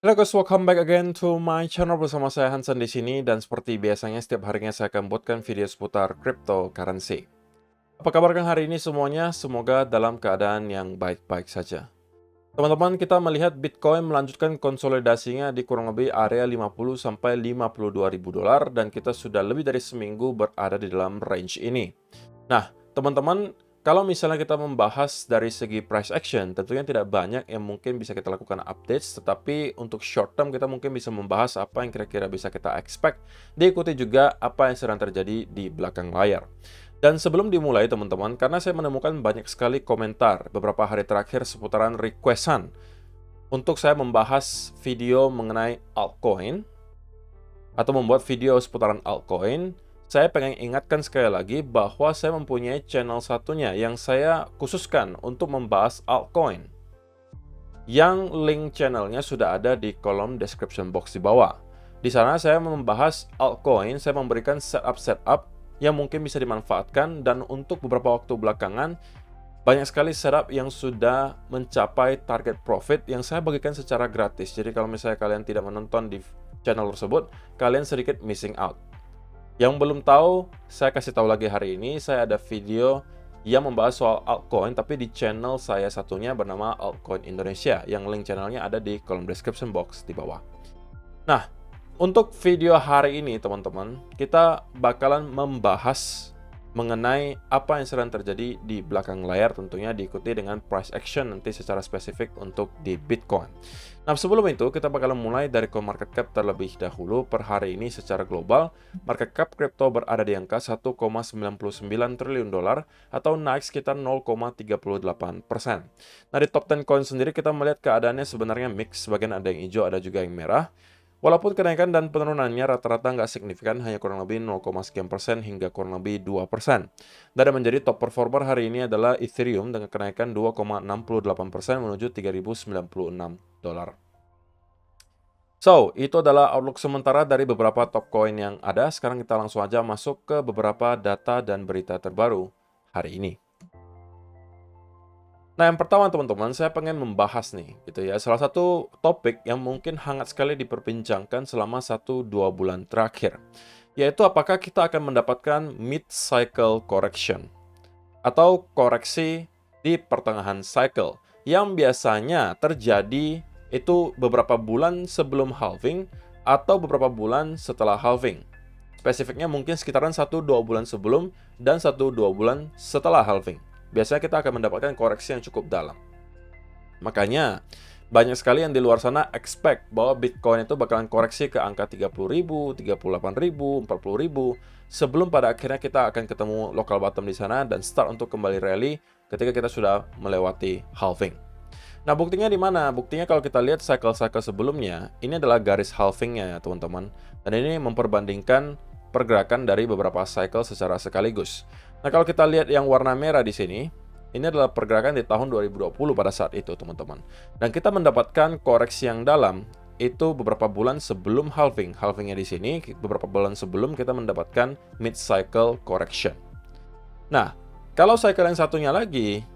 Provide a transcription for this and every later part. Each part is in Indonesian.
Halo guys, welcome back again to my channel bersama saya Hansen di sini dan seperti biasanya setiap harinya saya akan buatkan video seputar cryptocurrency. Apa kabar kan hari ini semuanya? Semoga dalam keadaan yang baik-baik saja. Teman-teman, kita melihat Bitcoin melanjutkan konsolidasinya di kurang lebih area 50 sampai 52 ribu dolar dan kita sudah lebih dari seminggu berada di dalam range ini. Nah, teman-teman, kalau misalnya kita membahas dari segi price action, tentunya tidak banyak yang mungkin bisa kita lakukan updates, tetapi untuk short term kita mungkin bisa membahas apa yang kira-kira bisa kita expect, diikuti juga apa yang sedang terjadi di belakang layar. Dan sebelum dimulai teman-teman, karena saya menemukan banyak sekali komentar beberapa hari terakhir seputaran requestan untuk saya membahas video mengenai altcoin, atau membuat video seputaran altcoin, saya pengen ingatkan sekali lagi bahwa saya mempunyai channel satunya yang saya khususkan untuk membahas altcoin. Yang link channelnya sudah ada di kolom description box di bawah. Di sana saya membahas altcoin, saya memberikan setup-setup yang mungkin bisa dimanfaatkan, dan untuk beberapa waktu belakangan banyak sekali setup yang sudah mencapai target profit yang saya bagikan secara gratis. Jadi kalau misalnya kalian tidak menonton di channel tersebut, kalian sedikit missing out. Yang belum tahu, saya kasih tahu lagi hari ini, saya ada video yang membahas soal altcoin, tapi di channel saya satunya bernama Altcoin Indonesia, yang link channelnya ada di kolom description box di bawah. Nah, untuk video hari ini teman-teman, kita bakalan membahas mengenai apa yang sedang terjadi di belakang layar, tentunya diikuti dengan price action nanti secara spesifik untuk di Bitcoin. Nah, sebelum itu kita bakalan mulai dari CoinMarketCap terlebih dahulu. Per hari ini secara global, market cap crypto berada di angka 1,99 triliun dolar atau naik sekitar 0,38%. Nah, di top 10 coin sendiri kita melihat keadaannya sebenarnya mix, sebagian ada yang hijau, ada juga yang merah. Walaupun kenaikan dan penurunannya rata-rata nggak signifikan, hanya kurang lebih 0, sekian persen hingga kurang lebih 2%. Dan yang menjadi top performer hari ini adalah Ethereum dengan kenaikan 2,68% menuju 3.096 dolar. So, itu adalah outlook sementara dari beberapa top coin yang ada. Sekarang kita langsung aja masuk ke beberapa data dan berita terbaru hari ini. Nah, yang pertama teman-teman, saya pengen membahas nih, gitu ya, salah satu topik yang mungkin hangat sekali diperbincangkan selama 1-2 bulan terakhir, yaitu apakah kita akan mendapatkan mid-cycle correction, atau koreksi di pertengahan cycle, yang biasanya terjadi itu beberapa bulan sebelum halving, atau beberapa bulan setelah halving. Spesifiknya mungkin sekitaran 1-2 bulan sebelum, dan 1-2 bulan setelah halving. Biasanya kita akan mendapatkan koreksi yang cukup dalam. Makanya, banyak sekali yang di luar sana expect bahwa Bitcoin itu bakalan koreksi ke angka 30.000, 38.000, 40.000, sebelum pada akhirnya kita akan ketemu local bottom di sana dan start untuk kembali rally ketika kita sudah melewati halving. Nah, buktinya di mana? Buktinya kalau kita lihat cycle-cycle sebelumnya, ini adalah garis halvingnya ya teman-teman. Dan ini memperbandingkan pergerakan dari beberapa cycle secara sekaligus. Nah, kalau kita lihat yang warna merah di sini, ini adalah pergerakan di tahun 2020 pada saat itu, teman-teman. Dan kita mendapatkan koreksi yang dalam itu beberapa bulan sebelum halving. Halvingnya di sini, beberapa bulan sebelum kita mendapatkan mid-cycle correction. Nah, kalau cycle yang satunya lagi,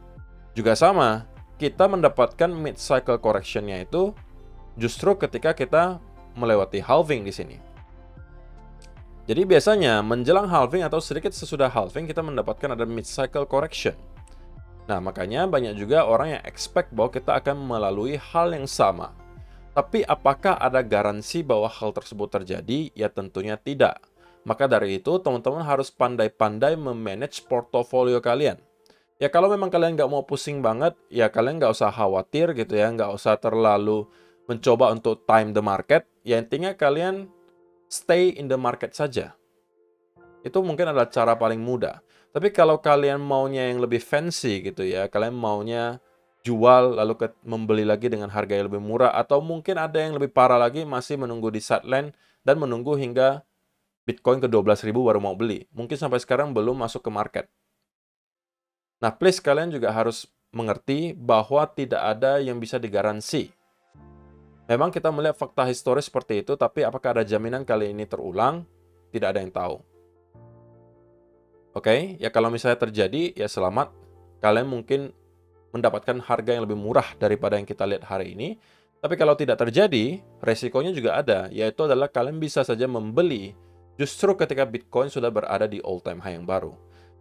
juga sama. Kita mendapatkan mid-cycle correction-nya itu justru ketika kita melewati halving di sini. Jadi biasanya menjelang halving atau sedikit sesudah halving kita mendapatkan ada mid-cycle correction. Nah, makanya banyak juga orang yang expect bahwa kita akan melalui hal yang sama. Tapi apakah ada garansi bahwa hal tersebut terjadi? Ya tentunya tidak. Maka dari itu teman-teman harus pandai-pandai memanage portofolio kalian. Ya kalau memang kalian nggak mau pusing banget, ya kalian nggak usah khawatir gitu ya, nggak usah terlalu mencoba untuk time the market. Ya intinya kalian stay in the market saja. Itu mungkin adalah cara paling mudah. Tapi kalau kalian maunya yang lebih fancy gitu ya, kalian maunya jual lalu membeli lagi dengan harga yang lebih murah, atau mungkin ada yang lebih parah lagi masih menunggu di sideline dan menunggu hingga Bitcoin ke 12.000 baru mau beli. Mungkin sampai sekarang belum masuk ke market. Nah, please kalian juga harus mengerti bahwa tidak ada yang bisa digaransi. Memang kita melihat fakta historis seperti itu, tapi apakah ada jaminan kali ini terulang? Tidak ada yang tahu. Oke, ya kalau misalnya terjadi, ya selamat. Kalian mungkin mendapatkan harga yang lebih murah daripada yang kita lihat hari ini. Tapi kalau tidak terjadi, resikonya juga ada, yaitu adalah kalian bisa saja membeli justru ketika Bitcoin sudah berada di all-time high yang baru.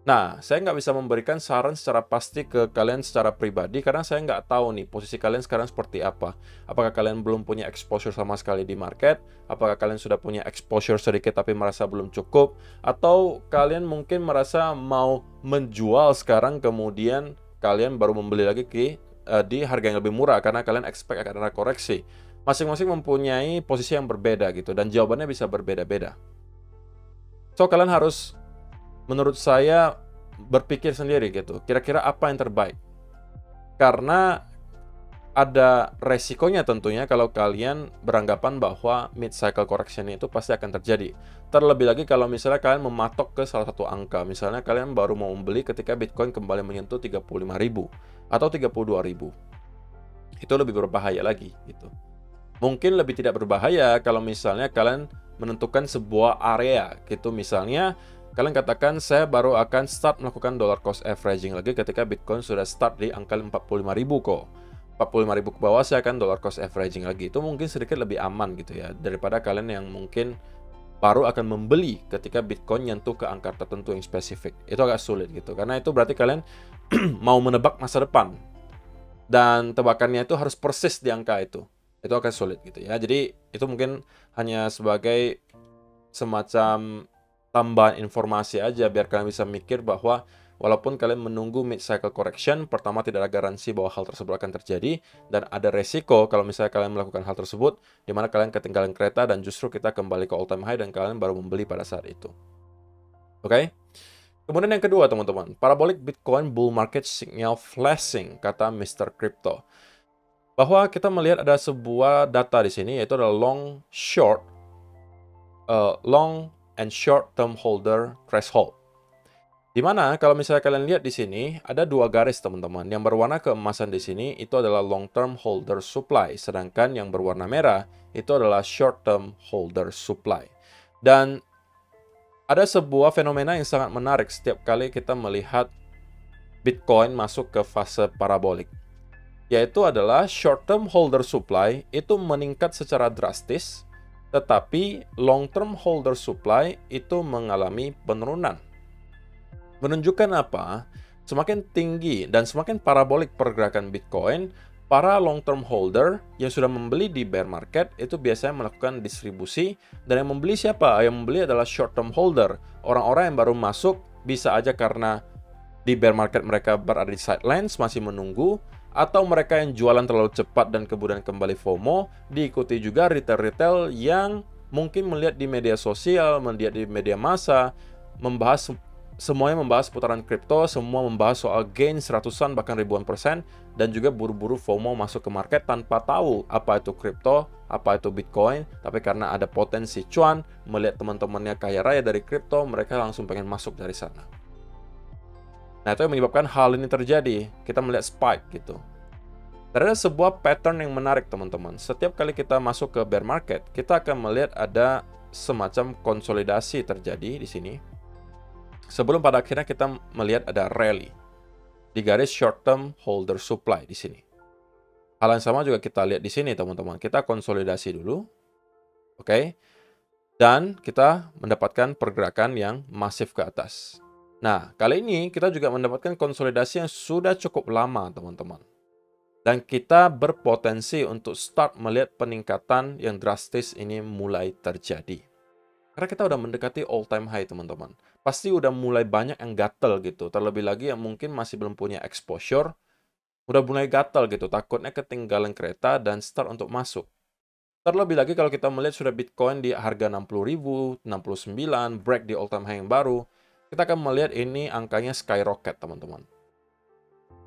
Nah, saya nggak bisa memberikan saran secara pasti ke kalian secara pribadi karena saya nggak tahu nih posisi kalian sekarang seperti apa. Apakah kalian belum punya exposure sama sekali di market? Apakah kalian sudah punya exposure sedikit tapi merasa belum cukup? Atau kalian mungkin merasa mau menjual sekarang kemudian kalian baru membeli lagi di harga yang lebih murah karena kalian expect akan ada koreksi. Masing-masing mempunyai posisi yang berbeda gitu dan jawabannya bisa berbeda-beda. So, kalian harus menurut saya berpikir sendiri gitu, kira-kira apa yang terbaik. Karena ada resikonya tentunya kalau kalian beranggapan bahwa mid-cycle correction itu pasti akan terjadi. Terlebih lagi kalau misalnya kalian mematok ke salah satu angka. Misalnya kalian baru mau membeli ketika Bitcoin kembali menyentuh 35.000 atau 32.000. Itu lebih berbahaya lagi gitu. Mungkin lebih tidak berbahaya kalau misalnya kalian menentukan sebuah area gitu. Misalnya kalian katakan saya baru akan start melakukan dollar cost averaging lagi ketika Bitcoin sudah start di angka 45.000 kok. 45.000 ke bawah saya akan dollar cost averaging lagi. Itu mungkin sedikit lebih aman gitu ya daripada kalian yang mungkin baru akan membeli ketika Bitcoin nyentuh ke angka tertentu yang spesifik. Itu agak sulit gitu. Karena itu berarti kalian mau menebak masa depan. Dan tebakannya itu harus persis di angka itu. Itu akan sulit gitu ya. Jadi itu mungkin hanya sebagai semacam tambahan informasi aja biar kalian bisa mikir bahwa walaupun kalian menunggu mid-cycle correction, pertama tidak ada garansi bahwa hal tersebut akan terjadi dan ada resiko kalau misalnya kalian melakukan hal tersebut di mana kalian ketinggalan kereta dan justru kita kembali ke all-time high dan kalian baru membeli pada saat itu. Oke? Kemudian yang kedua teman-teman, parabolic Bitcoin bull market signal flashing, kata Mr. Crypto. Bahwa kita melihat ada sebuah data di sini yaitu adalah long and short term holder threshold. Di mana kalau misalnya kalian lihat di sini ada dua garis teman-teman. Yang berwarna keemasan di sini itu adalah long term holder supply, sedangkan yang berwarna merah itu adalah short term holder supply. Dan ada sebuah fenomena yang sangat menarik setiap kali kita melihat Bitcoin masuk ke fase parabolik. Yaitu adalah short-term holder supply itu meningkat secara drastis, tetapi long-term holder supply itu mengalami penurunan. Menunjukkan apa? Semakin tinggi dan semakin parabolik pergerakan Bitcoin, para long-term holder yang sudah membeli di bear market itu biasanya melakukan distribusi, dan yang membeli siapa? Yang membeli adalah short-term holder. Orang-orang yang baru masuk bisa aja karena di bear market mereka berada di sidelines, masih menunggu, atau mereka yang jualan terlalu cepat dan kemudian kembali FOMO, diikuti juga retail-retail yang mungkin melihat di media sosial, melihat di media massa, semuanya membahas putaran kripto, semua membahas soal gain seratusan bahkan ribuan %, dan juga buru-buru FOMO masuk ke market tanpa tahu apa itu kripto, apa itu Bitcoin, tapi karena ada potensi cuan, melihat teman-temannya kaya raya dari kripto, mereka langsung pengen masuk dari sana. Nah, itu yang menyebabkan hal ini terjadi. Kita melihat spike gitu. Dan ada sebuah pattern yang menarik, teman-teman. Setiap kali kita masuk ke bear market, kita akan melihat ada semacam konsolidasi terjadi di sini. Sebelum pada akhirnya kita melihat ada rally di garis short term holder supply di sini. Hal yang sama juga kita lihat di sini, teman-teman. Kita konsolidasi dulu. Oke. Dan kita mendapatkan pergerakan yang masif ke atas. Nah, kali ini kita juga mendapatkan konsolidasi yang sudah cukup lama, teman-teman. Dan kita berpotensi untuk start melihat peningkatan yang drastis ini mulai terjadi. Karena kita udah mendekati all-time high, teman-teman. Pasti udah mulai banyak yang gatel gitu. Terlebih lagi yang mungkin masih belum punya exposure, udah mulai gatel gitu. Takutnya ketinggalan kereta dan start untuk masuk. Terlebih lagi kalau kita melihat sudah Bitcoin di harga 60.000, 69, break di all-time high yang baru, kita akan melihat ini angkanya skyrocket, teman-teman.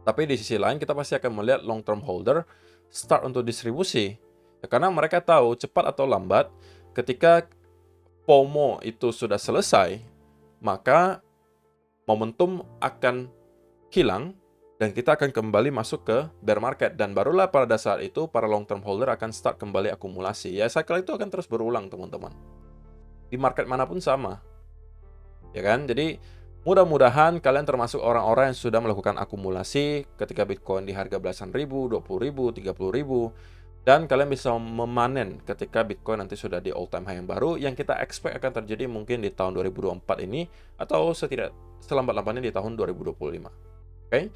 Tapi di sisi lain, kita pasti akan melihat long-term holder start untuk distribusi. Ya, karena mereka tahu cepat atau lambat, ketika FOMO itu sudah selesai, maka momentum akan hilang, dan kita akan kembali masuk ke bear market. Dan barulah pada saat itu, para long-term holder akan start kembali akumulasi. Ya, cycle itu akan terus berulang, teman-teman. Di market manapun sama. Ya kan? Jadi mudah-mudahan kalian termasuk orang-orang yang sudah melakukan akumulasi ketika Bitcoin di harga belasan ribu, 20.000, 30.000, Dan kalian bisa memanen ketika Bitcoin nanti sudah di all time high yang baru, yang kita expect akan terjadi mungkin di tahun 2024 ini, atau selambat-lambatnya di tahun 2025. Oke?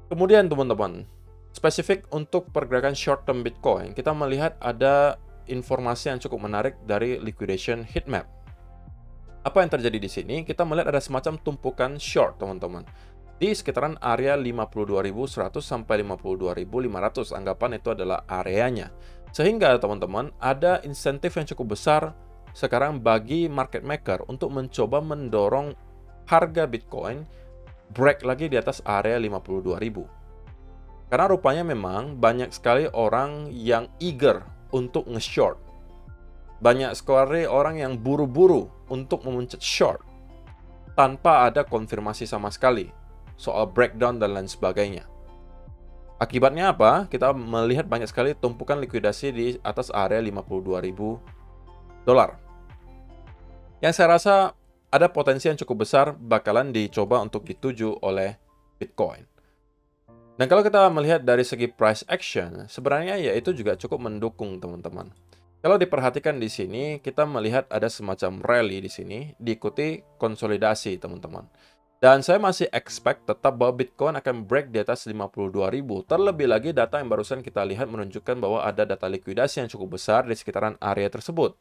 Kemudian teman-teman, spesifik untuk pergerakan short term Bitcoin, kita melihat ada informasi yang cukup menarik dari liquidation heat map. Apa yang terjadi di sini? Kita melihat ada semacam tumpukan short, teman-teman, di sekitaran area 52.100 sampai 52.500. Anggapan itu adalah areanya. Sehingga teman-teman, ada insentif yang cukup besar sekarang bagi market maker untuk mencoba mendorong harga Bitcoin break lagi di atas area 52.000. Karena rupanya memang banyak sekali orang yang eager untuk nge-short. Banyak sekali orang yang buru-buru untuk memencet short tanpa ada konfirmasi sama sekali soal breakdown dan lain sebagainya. Akibatnya apa? Kita melihat banyak sekali tumpukan likuidasi di atas area 52.000 dolar. Yang saya rasa ada potensi yang cukup besar bakalan dicoba untuk dituju oleh Bitcoin. Dan kalau kita melihat dari segi price action, sebenarnya ya itu juga cukup mendukung, teman-teman. Kalau diperhatikan di sini, kita melihat ada semacam rally di sini, diikuti konsolidasi, teman-teman. Dan saya masih expect tetap bahwa Bitcoin akan break di atas 52.000. Terlebih lagi data yang barusan kita lihat menunjukkan bahwa ada data likuidasi yang cukup besar di sekitaran area tersebut.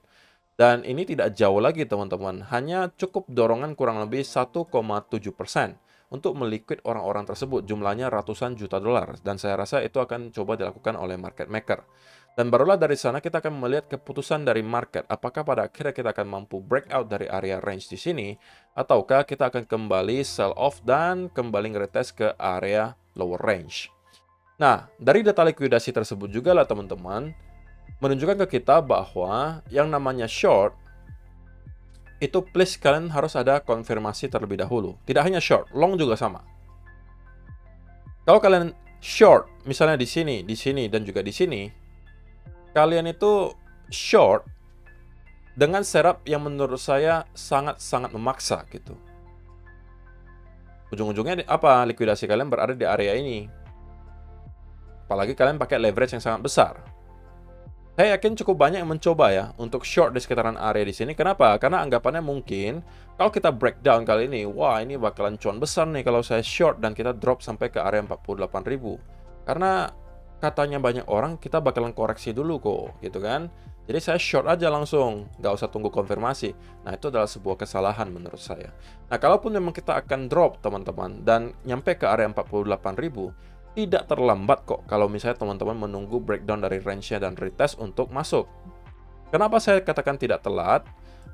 Dan ini tidak jauh lagi, teman-teman. Hanya cukup dorongan kurang lebih 1,7% untuk meliquid orang-orang tersebut. Jumlahnya ratusan juta dolar. Dan saya rasa itu akan coba dilakukan oleh market maker. Dan barulah dari sana kita akan melihat keputusan dari market. Apakah pada akhirnya kita akan mampu breakout dari area range di sini, ataukah kita akan kembali sell off dan kembali nge-retest ke area lower range. Nah, dari data likuidasi tersebut juga lah, teman-teman, menunjukkan ke kita bahwa yang namanya short itu please kalian harus ada konfirmasi terlebih dahulu. Tidak hanya short, long juga sama. Kalau kalian short, misalnya di sini, dan juga di sini, kalian itu short dengan setup yang menurut saya sangat-sangat memaksa gitu. Ujung-ujungnya apa? Likuidasi kalian berada di area ini. Apalagi kalian pakai leverage yang sangat besar. Saya yakin cukup banyak yang mencoba ya untuk short di sekitaran area di sini. Kenapa? Karena anggapannya mungkin kalau kita breakdown kali ini, wah ini bakalan cuan besar nih kalau saya short dan kita drop sampai ke area 48.000. Karena katanya banyak orang kita bakalan koreksi dulu kok, gitu kan. Jadi saya short aja langsung, nggak usah tunggu konfirmasi. Nah itu adalah sebuah kesalahan menurut saya. Nah kalaupun memang kita akan drop teman-teman dan nyampe ke area 48.000, tidak terlambat kok kalau misalnya teman-teman menunggu breakdown dari range-nya dan retest untuk masuk. Kenapa saya katakan tidak telat?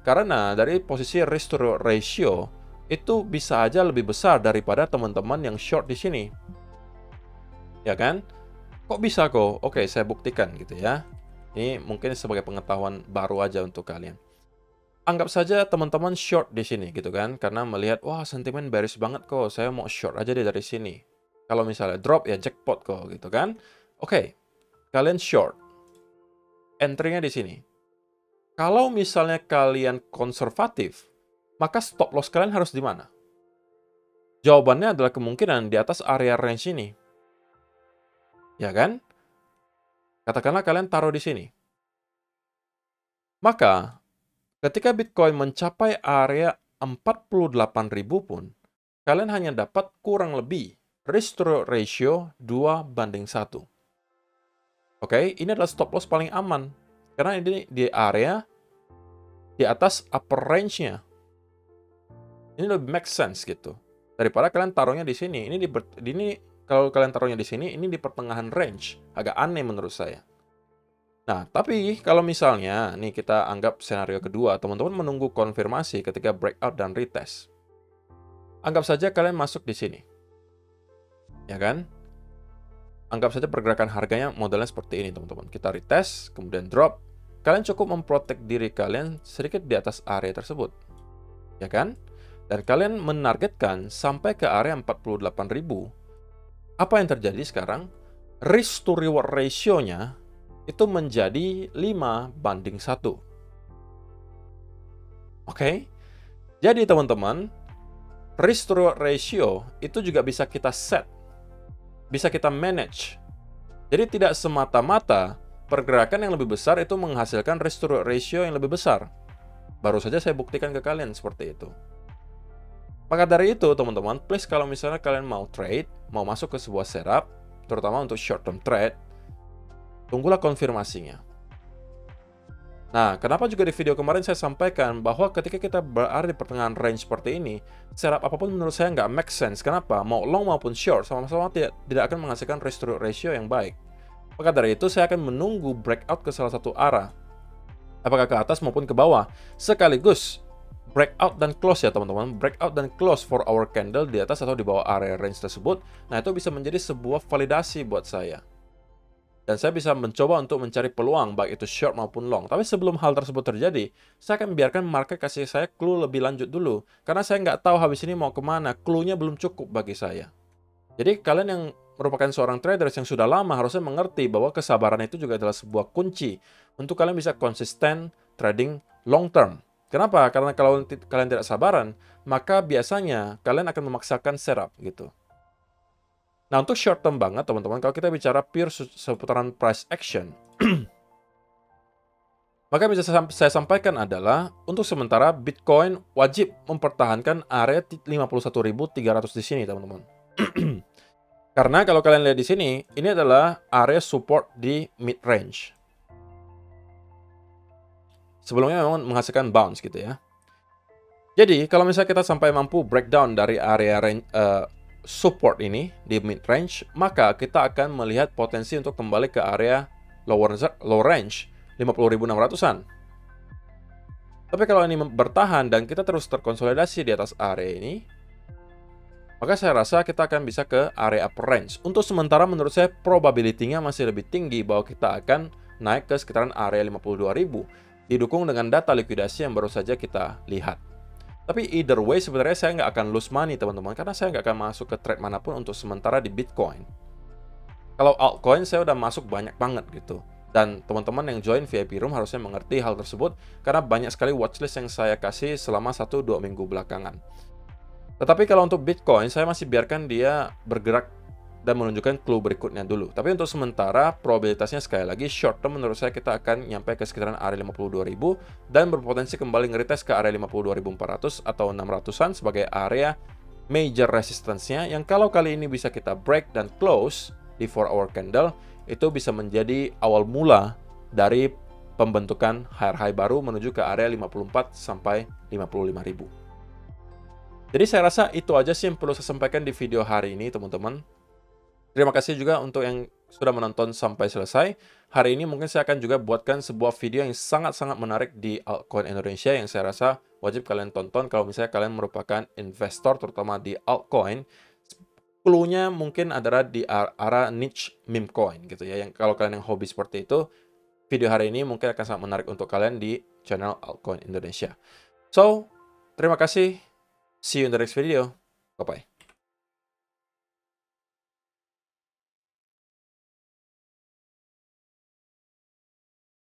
Karena dari posisi risk to ratio itu bisa aja lebih besar daripada teman-teman yang short di sini. Ya kan? Kok bisa kok? Oke, saya buktikan gitu ya. Ini mungkin sebagai pengetahuan baru aja untuk kalian. Anggap saja teman-teman short di sini gitu kan, karena melihat wah sentimen bearish banget kok, saya mau short aja deh dari sini. Kalau misalnya drop ya jackpot kok gitu kan. Oke, kalian short. Entry-nya di sini. Kalau misalnya kalian konservatif, maka stop loss kalian harus di mana? Jawabannya adalah kemungkinan di atas area range ini. Ya kan? Katakanlah kalian taruh di sini. Maka, ketika Bitcoin mencapai area 48.000 pun, kalian hanya dapat kurang lebih risk to ratio 2:1. Oke, ini adalah stop loss paling aman. Karena ini di area di atas upper range-nya. Ini lebih make sense gitu. Daripada kalian taruhnya di sini. Ini kalau kalian taruhnya di sini, ini di pertengahan range. Agak aneh menurut saya. Nah, tapi kalau misalnya, nih kita anggap senario kedua, teman-teman menunggu konfirmasi ketika breakout dan retest. Anggap saja kalian masuk di sini. Ya kan? Anggap saja pergerakan harganya modelnya seperti ini, teman-teman. Kita retest, kemudian drop. Kalian cukup memprotek diri kalian sedikit di atas area tersebut. Ya kan? Dan kalian menargetkan sampai ke area 48.000. Apa yang terjadi sekarang? Risk to reward ratio-nya itu menjadi 5:1. Oke? Jadi teman-teman, risk to reward ratio itu juga bisa kita set. Bisa kita manage. Jadi tidak semata-mata pergerakan yang lebih besar itu menghasilkan risk to reward ratio yang lebih besar. Baru saja saya buktikan ke kalian seperti itu. Maka dari itu, teman-teman, please kalau misalnya kalian mau trade, mau masuk ke sebuah setup, terutama untuk short term trade, tunggulah konfirmasinya. Nah, kenapa juga di video kemarin saya sampaikan bahwa ketika kita berada di pertengahan range seperti ini, setup apapun menurut saya nggak make sense. Kenapa? Mau long maupun short, sama-sama tidak akan menghasilkan risk to reward ratio yang baik. Maka dari itu, saya akan menunggu breakout ke salah satu arah. Apakah ke atas maupun ke bawah. Sekaligus breakout dan close ya teman-teman. Breakout dan close for our candle di atas atau di bawah area range tersebut. Nah, itu bisa menjadi sebuah validasi buat saya. Dan saya bisa mencoba untuk mencari peluang baik itu short maupun long. Tapi sebelum hal tersebut terjadi, saya akan biarkan market kasih saya clue lebih lanjut dulu. Karena saya nggak tahu habis ini mau kemana. Clue-nya belum cukup bagi saya. Jadi kalian yang merupakan seorang traders yang sudah lama harusnya mengerti bahwa kesabaran itu juga adalah sebuah kunci untuk kalian bisa konsisten trading long term. Kenapa? Karena kalau kalian tidak sabaran, maka biasanya kalian akan memaksakan setup gitu. Nah, untuk short term banget, teman-teman, kalau kita bicara pure seputaran price action, maka bisa saya sampaikan adalah, untuk sementara Bitcoin wajib mempertahankan area 51.300 di sini, teman-teman. Karena kalau kalian lihat di sini, ini adalah area support di mid range. Sebelumnya memang menghasilkan bounce gitu ya. Jadi, kalau misalnya kita sampai mampu breakdown dari area range, support ini di mid range, maka kita akan melihat potensi untuk kembali ke area low range 50.600-an. Tapi kalau ini bertahan dan kita terus terkonsolidasi di atas area ini, maka saya rasa kita akan bisa ke area upper range. Untuk sementara menurut saya probability-nya masih lebih tinggi bahwa kita akan naik ke sekitaran area 52.000. Didukung dengan data likuidasi yang baru saja kita lihat. Tapi either way sebenarnya saya nggak akan lose money teman-teman, karena saya nggak akan masuk ke trade manapun untuk sementara di Bitcoin. Kalau altcoin saya udah masuk banyak banget gitu. Dan teman-teman yang join VIP Room harusnya mengerti hal tersebut, karena banyak sekali watchlist yang saya kasih selama 1-2 minggu belakangan. Tetapi kalau untuk Bitcoin, saya masih biarkan dia bergerak dan menunjukkan clue berikutnya dulu. Tapi untuk sementara, probabilitasnya sekali lagi short term menurut saya kita akan nyampe ke sekitaran area 52.000 dan berpotensi kembali nge-retest ke area 52.400 atau 600-an sebagai area major resistance-nya yang kalau kali ini bisa kita break dan close di 4-hour candle, itu bisa menjadi awal mula dari pembentukan higher high baru menuju ke area 54 sampai 55.000. Jadi saya rasa itu aja sih yang perlu saya sampaikan di video hari ini teman-teman. Terima kasih juga untuk yang sudah menonton sampai selesai. Hari ini mungkin saya akan juga buatkan sebuah video yang sangat-sangat menarik di altcoin Indonesia yang saya rasa wajib kalian tonton kalau misalnya kalian merupakan investor terutama di altcoin. Clue-nya mungkin adalah di arah niche meme coin gitu ya. Yang kalau kalian yang hobi seperti itu, video hari ini mungkin akan sangat menarik untuk kalian di channel Altcoin Indonesia. So, terima kasih. See you in the next video. Bye-bye.